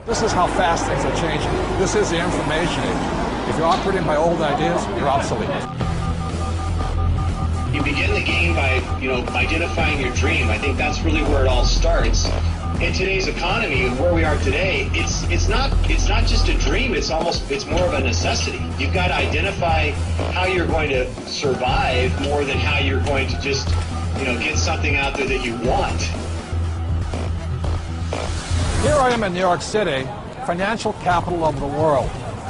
This is how fast things are changing. This is the information age. If you're operating by old ideas, you're obsolete. You begin the game by, identifying your dream. I think that's really where it all starts. In today's economy and where we are today, it's not just a dream. It's more of a necessity. You've got to identify how you're going to survive more than how you're going to just, get something out there that you want. Here I am in New York City, financial capital of the world,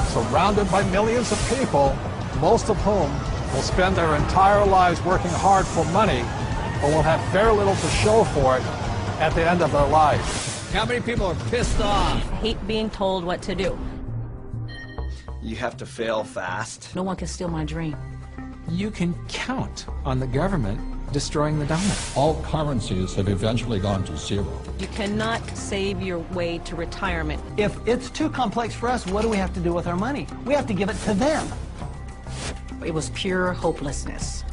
surrounded by millions of people, most of whom will spend their entire lives working hard for money, but will have very little to show for it at the end of their lives. How many people are pissed off? I hate being told what to do. You have to fail fast. No one can steal my dream. You can count on the government destroying the dollar. All currencies have eventually gone to zero. You cannot save your way to retirement. If it's too complex for us, what do we have to do with our money? We have to give it to them. It was pure hopelessness.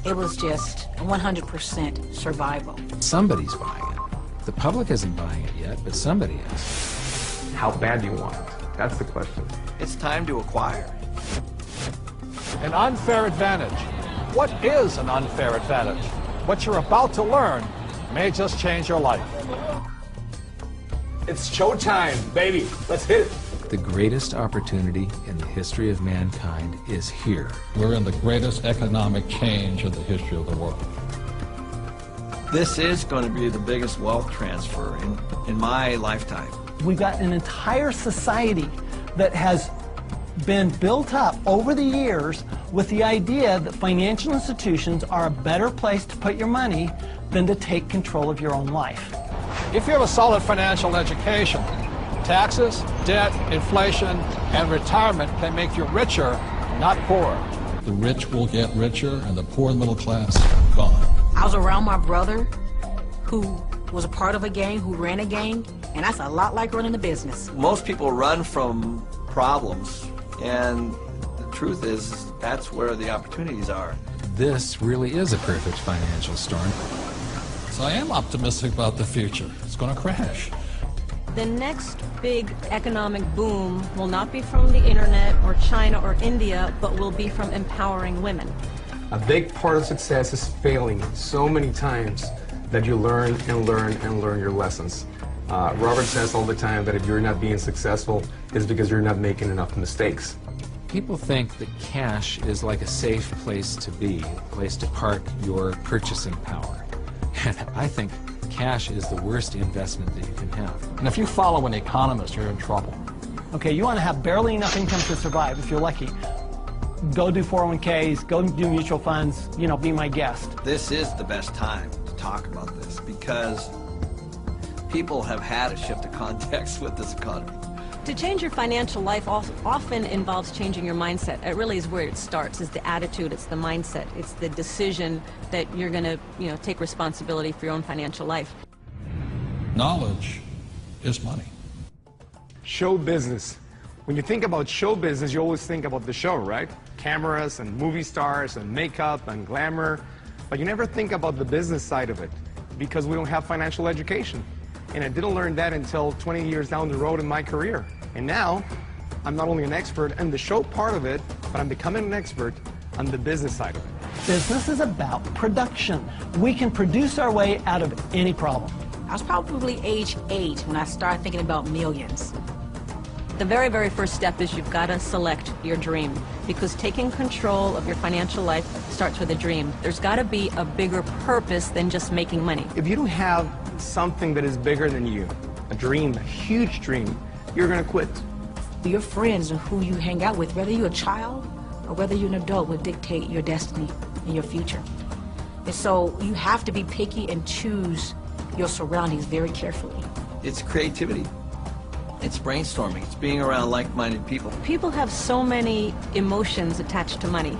It was just 100% survival. Somebody's buying it. The public isn't buying it yet, but somebody is. How bad do you want it? That's the question. It's time to acquire. An unfair advantage. What is an unfair advantage? What you're about to learn may just change your life. It's showtime, baby. Let's hit it. The greatest opportunity in the history of mankind is here. We're in the greatest economic change in the history of the world. This is going to be the biggest wealth transfer in my lifetime. We've got an entire society that has been built up over the years with the idea that financial institutions are a better place to put your money than to take control of your own life. If you have a solid financial education, taxes, debt, inflation, and retirement can make you richer, not poorer. The rich will get richer and the poor middle class gone. I was around my brother who was a part of a gang, who ran a gang, and that's a lot like running a business. Most people run from problems, and the truth is that's where the opportunities are. This really is a perfect financial storm. So I am optimistic about the future. It's going to crash. The next big economic boom will not be from the internet or China or India, but will be from empowering women. A big part of success is failing so many times that you learn and learn and learn your lessons. Robert says all the time that if you're not being successful, it's because you're not making enough mistakes. People think that cash is like a safe place to be, a place to park your purchasing power. And I think cash is the worst investment that you can have. And if you follow an economist, you're in trouble. Okay, you want to have barely enough income to survive if you're lucky. Go do 401ks, go do mutual funds, be my guest. This is the best time to talk about this because people have had a shift of context with this economy. To change your financial life often involves changing your mindset. It really is where it starts, is the attitude, it's the mindset, it's the decision that you're going to, take responsibility for your own financial life. Knowledge is money. Show business. When you think about show business, you always think about the show, right? Cameras and movie stars and makeup and glamour. But you never think about the business side of it because we don't have financial education. And I didn't learn that until 20 years down the road in my career. And now, I'm not only an expert in the show part of it, but I'm becoming an expert on the business side of it. Business is about production. We can produce our way out of any problem. I was probably age 8 when I started thinking about millions. The very, very first step is you've got to select your dream, because taking control of your financial life starts with a dream. There's got to be a bigger purpose than just making money. If you don't have something that is bigger than you, a dream, a huge dream, you're going to quit. Your friends and who you hang out with, whether you're a child or whether you're an adult, will dictate your destiny and your future. And so you have to be picky and choose your surroundings very carefully. It's creativity. It's brainstorming. It's being around like-minded people. People have so many emotions attached to money.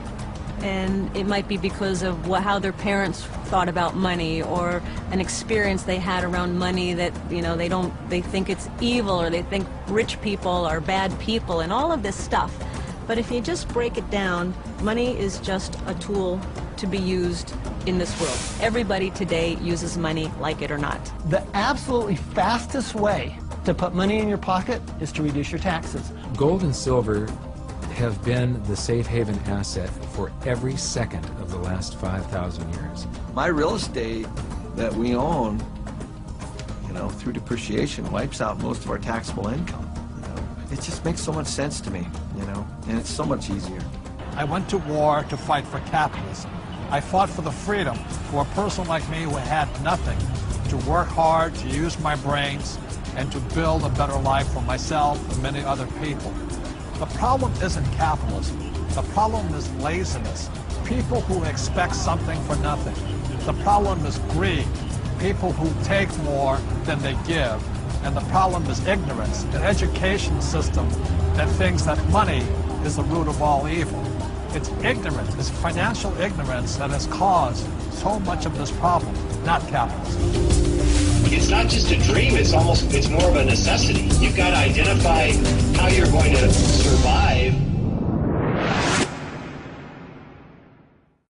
And it might be because of how their parents thought about money, or an experience they had around money that, they think it's evil, or they think rich people are bad people, and all of this stuff. But if you just break it down, money is just a tool to be used in this world. Everybody today uses money, like it or not. The absolutely fastest way to put money in your pocket is to reduce your taxes. Gold and silver have been the safe haven asset for every second of the last 5,000 years. My real estate that we own, you know, through depreciation wipes out most of our taxable income. You know, it just makes so much sense to me, you know, and it's so much easier. I went to war to fight for capitalism. I fought for the freedom for a person like me who had nothing, to work hard, to use my brains, and to build a better life for myself and many other people. The problem isn't capitalism. The problem is laziness. People who expect something for nothing. The problem is greed. People who take more than they give. And the problem is ignorance, an education system that thinks that money is the root of all evil. It's ignorance, it's financial ignorance that has caused so much of this problem, not capitalism. It's not just a dream, it's more of a necessity. You've got to identify how you're going to survive